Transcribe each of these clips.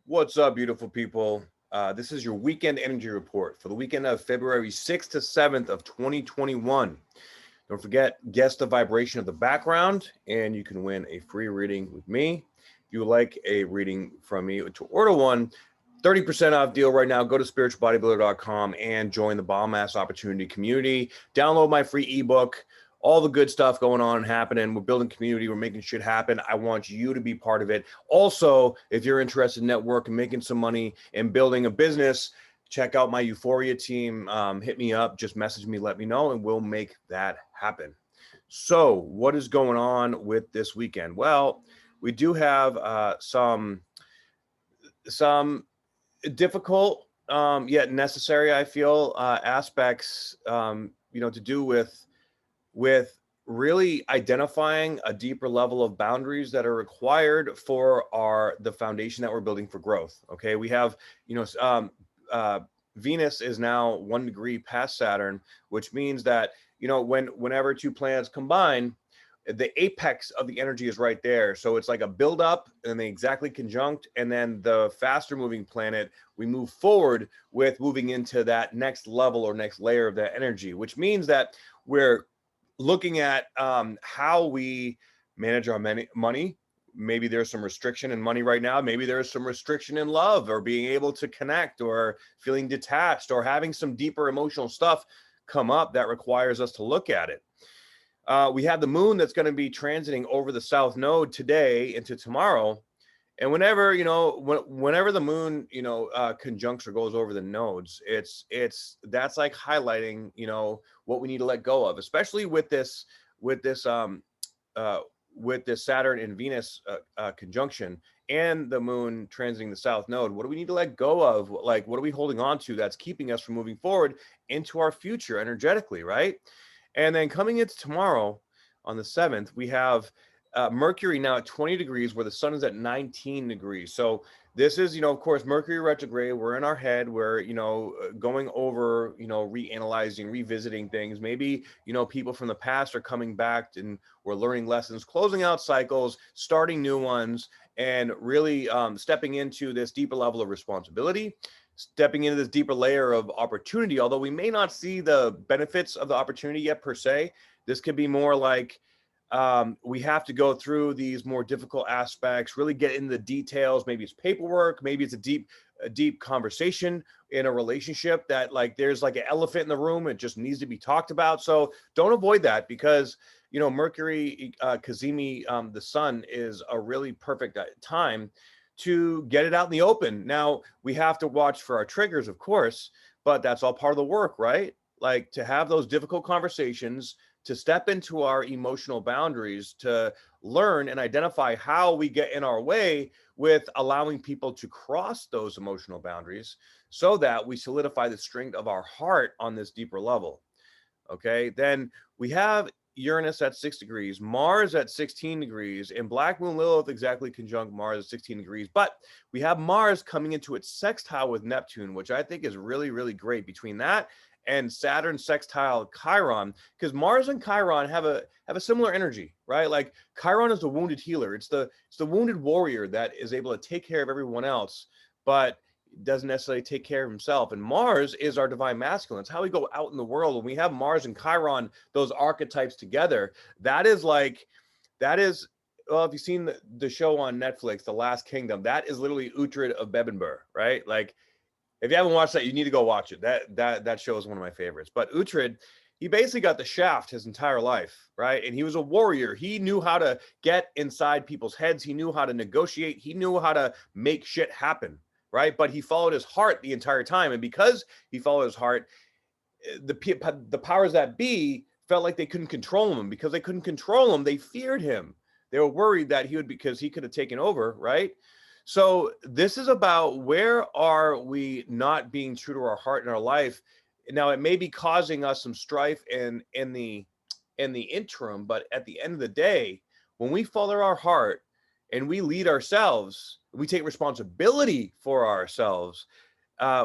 What's up, beautiful people? This is your weekend energy report for the weekend of February 6th to 7th of 2021. Don't forget, guess the vibration of the background, and you can win a free reading with me. If you would like a reading from me to order one, 30% off deal right now. Go to spiritualbodybuilder.com and join the Bomb Ass Opportunity community. Download my free ebook. All the good stuff going on and happening. We're building community. We're making shit happen. I want you to be part of it. Also, if you're interested in networking, making some money, and building a business, check out my Uforia team. Hit me up. Just message me. Let me know, and we'll make that happen. So, what is going on with this weekend? Well, we do have some difficult yet necessary, I feel, aspects to do with really identifying a deeper level of boundaries that are required for the foundation that we're building for growth. Okay, we have Venus is now 1 degree past Saturn, which means that whenever two planets combine, the apex of the energy is right there. So it's like a buildup and they exactly conjunct. And then the faster moving planet, we move forward with moving into that next level or next layer of that energy, which means that we're looking at how we manage our money. Maybe there's some restriction in money right now. Maybe there's some restriction in love or being able to connect or feeling detached or having some deeper emotional stuff come up that requires us to look at it. We have the moon that's going to be transiting over the south node today into tomorrow. And whenever the moon, conjuncts or goes over the nodes, that's like highlighting, what we need to let go of, especially with this Saturn and Venus conjunction and the moon transiting the south node. What do we need to let go of? Like, what are we holding on to that's keeping us from moving forward into our future energetically, right? And then coming into tomorrow on the 7th, we have Mercury now at 20 degrees where the sun is at 19 degrees. So this is, of course, Mercury retrograde. We're in our head. We're, going over, reanalyzing, revisiting things. Maybe, people from the past are coming back and we're learning lessons, closing out cycles, starting new ones, and really stepping into this deeper level of responsibility, stepping into this deeper layer of opportunity. Although we may not see the benefits of the opportunity yet per se, this could be more like we have to go through these more difficult aspects, really get into the details. Maybe it's paperwork, maybe it's a deep conversation in a relationship that like there's like an elephant in the room. It just needs to be talked about. So don't avoid that because Mercury, Kazemi, the sun is a really perfect time to get it out in the open. Now, we have to watch for our triggers, of course, but that's all part of the work, right? Like to have those difficult conversations, to step into our emotional boundaries, to learn and identify how we get in our way with allowing people to cross those emotional boundaries so that we solidify the strength of our heart on this deeper level. Okay, then we have Uranus at 6 degrees, Mars at 16 degrees, and Black Moon Lilith exactly conjunct Mars at 16 degrees. But we have Mars coming into its sextile with Neptune, which I think is really, really great. Between that and Saturn sextile Chiron, because Mars and Chiron have a similar energy, right? Like Chiron is the wounded healer. It's the wounded warrior that is able to take care of everyone else, but doesn't necessarily take care of himself. And Mars is our divine masculine. It's how we go out in the world. When we have Mars and Chiron, those archetypes together, that is, well, if you've seen the show on Netflix, The Last Kingdom, that is literally Uhtred of Bebbanburg, right? Like, if you haven't watched that, you need to go watch it. That show is one of my favorites. But Uhtred, he basically got the shaft his entire life, right? And he was a warrior. He knew how to get inside people's heads. He knew how to negotiate. He knew how to make shit happen, right? But he followed his heart the entire time. And because he followed his heart, the powers that be felt like they couldn't control him. Because they couldn't control him, they feared him. They were worried that because he could have taken over, right? So this is about where are we not being true to our heart in our life. Now, it may be causing us some strife in the interim, but at the end of the day, when we follow our heart and we lead ourselves, we take responsibility for ourselves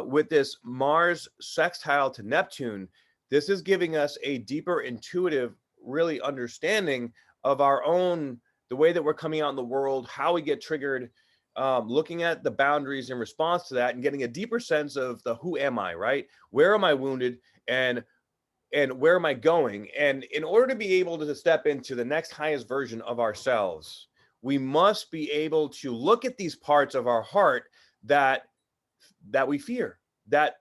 with this Mars sextile to Neptune. This is giving us a deeper intuitive, really understanding of our own, the way that we're coming out in the world, how we get triggered, looking at the boundaries in response to that and getting a deeper sense of the who am I, right? Where am I wounded, and where am I going? And in order to be able to step into the next highest version of ourselves, we must be able to look at these parts of our heart that we fear, that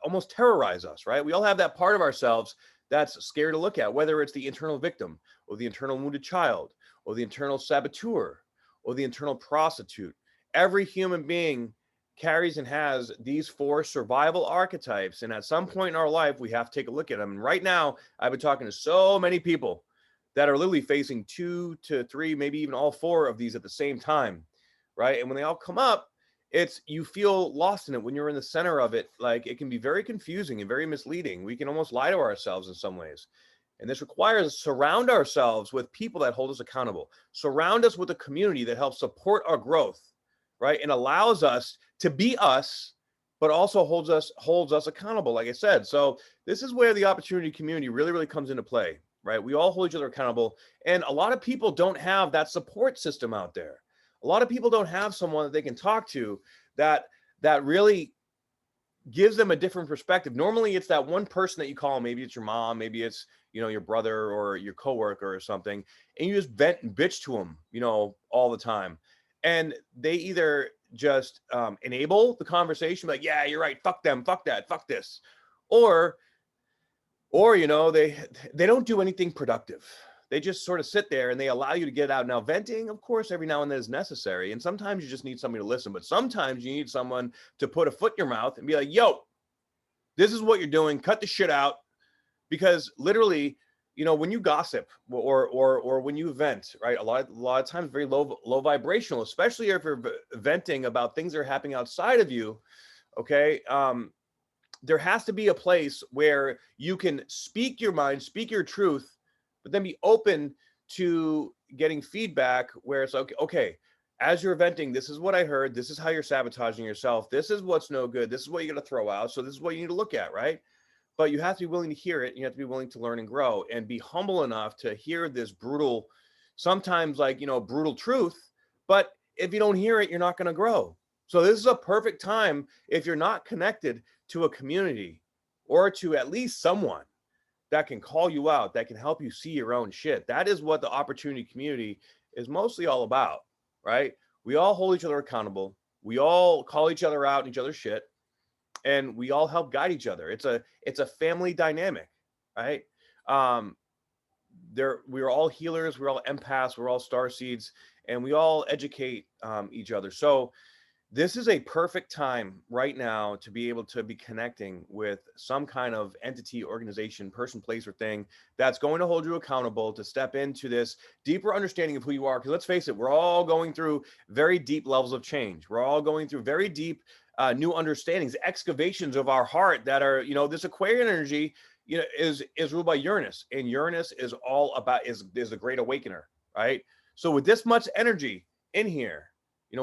almost terrorize us, right? We all have that part of ourselves that's scary to look at, whether it's the internal victim or the internal wounded child or the internal saboteur or the internal prostitute. Every human being carries and has these 4 survival archetypes. And at some point in our life, we have to take a look at them. And right now, I've been talking to so many people that are literally facing 2 to 3, maybe even all 4 of these at the same time, right? And when they all come up, you feel lost in it when you're in the center of it. Like, it can be very confusing and very misleading. We can almost lie to ourselves in some ways. And this requires surround ourselves with people that hold us accountable. Surround us with a community that helps support our growth, right? And allows us to be us, but also holds us accountable, like I said. So this is where the opportunity community really, really comes into play, right? We all hold each other accountable. And a lot of people don't have that support system out there. A lot of people don't have someone that they can talk to that really gives them a different perspective. Normally it's that one person that you call, maybe it's your mom, maybe it's, your brother or your coworker or something, and you just vent and bitch to them, all the time. And they either just enable the conversation, like, yeah, you're right, fuck them, fuck that, fuck this. Or they don't do anything productive. They just sort of sit there and they allow you to get out. Now, venting, of course, every now and then is necessary. And sometimes you just need somebody to listen. But sometimes you need someone to put a foot in your mouth and be like, yo, this is what you're doing. Cut the shit out. Because literally, when you gossip or when you vent, right, a lot of times very low vibrational, especially if you're venting about things that are happening outside of you. Okay. There has to be a place where you can speak your mind, speak your truth, but then be open to getting feedback where it's okay, as you're venting, this is what I heard. This is how you're sabotaging yourself. This is what's no good. This is what you got to throw out. So this is what you need to look at, right? But you have to be willing to hear it. You have to be willing to learn and grow and be humble enough to hear this brutal, sometimes brutal truth. But if you don't hear it, you're not going to grow. So this is a perfect time if you're not connected to a community or to at least someone that can call you out, that can help you see your own shit. That is what the opportunity community is mostly all about, right? We all hold each other accountable. We all call each other out in each other's shit. And we all help guide each other. It's a family dynamic, right? We're all healers, we're all empaths, we're all star seeds, and we all educate each other. So this is a perfect time right now to be able to be connecting with some kind of entity, organization, person, place, or thing that's going to hold you accountable to step into this deeper understanding of who you are. Because let's face it, we're all going through very deep levels of change. We're all going through very deep new understandings, excavations of our heart that are, this Aquarian energy, is ruled by Uranus, and Uranus is all about, is a great awakener, right? So with this much energy in here,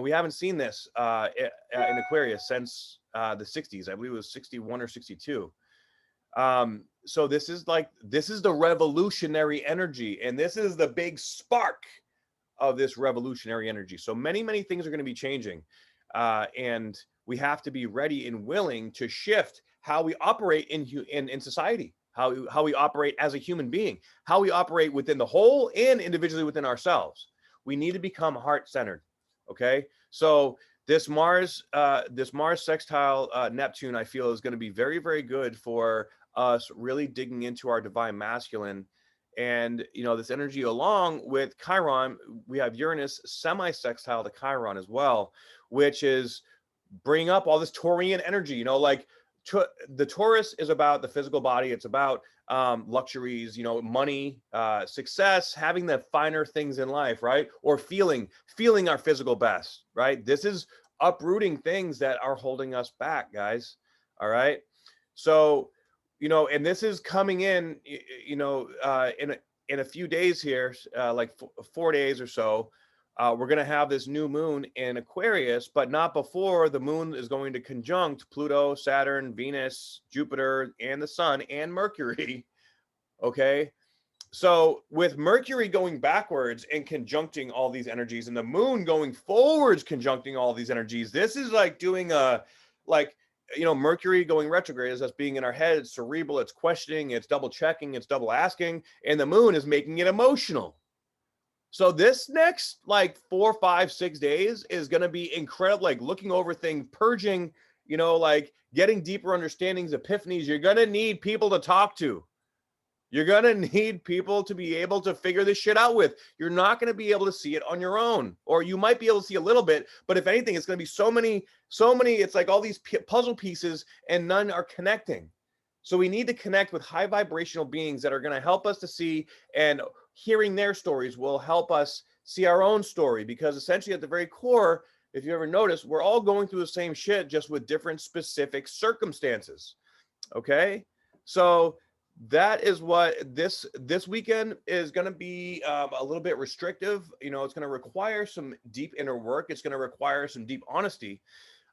we haven't seen this in Aquarius since the 60s. I believe it was 61 or 62. So this is the revolutionary energy, and this is the big spark of this revolutionary energy. So many, many things are going to be changing. And we have to be ready and willing to shift how we operate in society, how we operate as a human being, how we operate within the whole and individually within ourselves. We need to become heart-centered. Okay, so this Mars sextile Neptune, I feel, is going to be very, very good for us really digging into our divine masculine. And this energy, along with Chiron, we have Uranus semi-sextile to Chiron as well, which is bringing up all this Taurian energy. The Taurus is about the physical body. It's about luxuries, money, success, having the finer things in life, right? Or feeling our physical best, right? This is uprooting things that are holding us back, guys. All right. So, and this is coming in, in a few days here, like 4 days or so. We're going to have this new moon in Aquarius, but not before the moon is going to conjunct Pluto, Saturn, Venus, Jupiter, and the sun and Mercury. Okay. So with Mercury going backwards and conjuncting all these energies, and the moon going forwards conjuncting all these energies, this is like doing a, like, you know, Mercury going retrograde is us being in our head, it's cerebral, it's questioning, it's double checking, it's double asking, and the moon is making it emotional. So this next like 4, 5, 6 days is going to be incredible, like looking over things, purging, you know, like getting deeper understandings, epiphanies. You're going to need people to talk to. You're going to need people to be able to figure this shit out with. You're not going to be able to see it on your own, or you might be able to see a little bit, but if anything, it's going to be so many, it's like all these puzzle pieces and none are connecting. So we need to connect with high vibrational beings that are going to help us to see, and hearing their stories will help us see our own story, because essentially at the very core, if you ever notice, we're all going through the same shit, just with different specific circumstances. Okay. So that is what this weekend is going to be, a little bit restrictive. You know, it's going to require some deep inner work. It's going to require some deep honesty.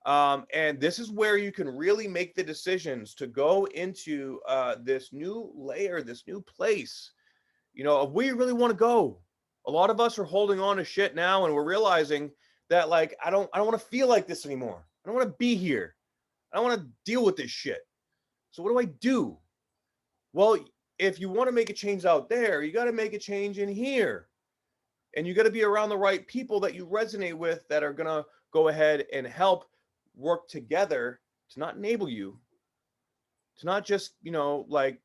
And this is where you can really make the decisions to go into this new layer, this new place. You know, if we really want to go, a lot of us are holding on to shit now, and we're realizing that, like, I don't want to feel like this anymore. I don't want to be here. I don't want to deal with this shit. So what do I do? Well, if you want to make a change out there, you got to make a change in here. And you got to be around the right people that you resonate with, that are going to go ahead and help work together to not enable you, to not just, you know, like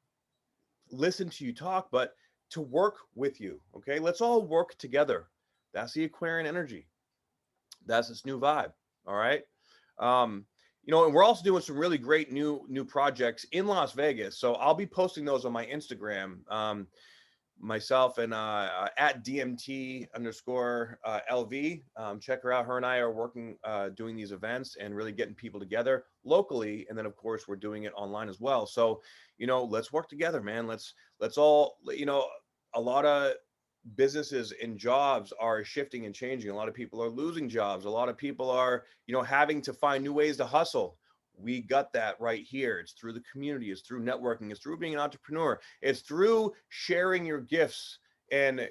listen to you talk, but to work with you. Okay. Let's all work together. That's the Aquarian energy. That's this new vibe. All right. You know, and we're also doing some really great new projects in Las Vegas. So I'll be posting those on my Instagram, myself, and at DMT_LV. Check her out. Her and I are working, doing these events and really getting people together locally. And then of course we're doing it online as well. So, you know, let's work together, man. Let's all, you know, a lot of businesses and jobs are shifting and changing. A lot of people are losing jobs. A lot of people are, you know, having to find new ways to hustle. We got that right here. It's through the community. It's through networking. It's through being an entrepreneur. It's through sharing your gifts and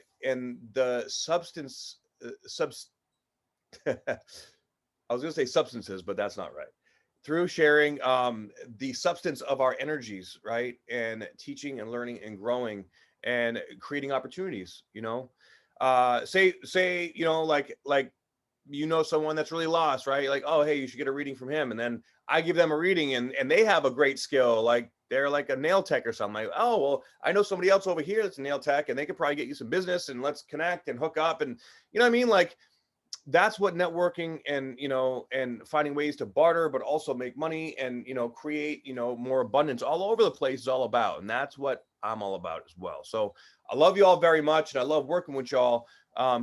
the substance, I was going to say substances, but that's not right. Through sharing the substance of our energies, right? And teaching and learning and growing and creating opportunities, you know. Say, you know, like, you know, someone that's really lost, right? Like, oh, hey, you should get a reading from him. And then I give them a reading, and they have a great skill. Like, they're like a nail tech or something. Like, oh, well, I know somebody else over here that's a nail tech, and they could probably get you some business, and let's connect and hook up. And you know what I mean? Like, that's what networking and, you know, and finding ways to barter, but also make money and, you know, create, you know, more abundance all over the place is all about. And that's what I'm all about as well. So I love you all very much, and I love working with y'all.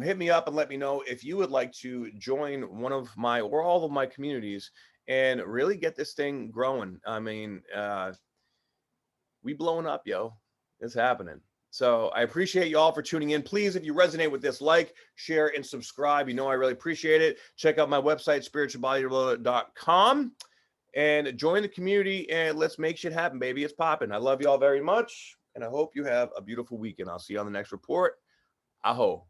Hit me up and let me know if you would like to join one of my or all of my communities and really get this thing growing. I mean, we blowing up, yo. It's happening. So I appreciate you all for tuning in. Please, if you resonate with this, like, share, and subscribe. You know, I really appreciate it. Check out my website, spiritualbodybuilder.com, and join the community, and let's make shit happen, baby. It's popping. I love you all very much, and I hope you have a beautiful weekend. I'll see you on the next report. Aho.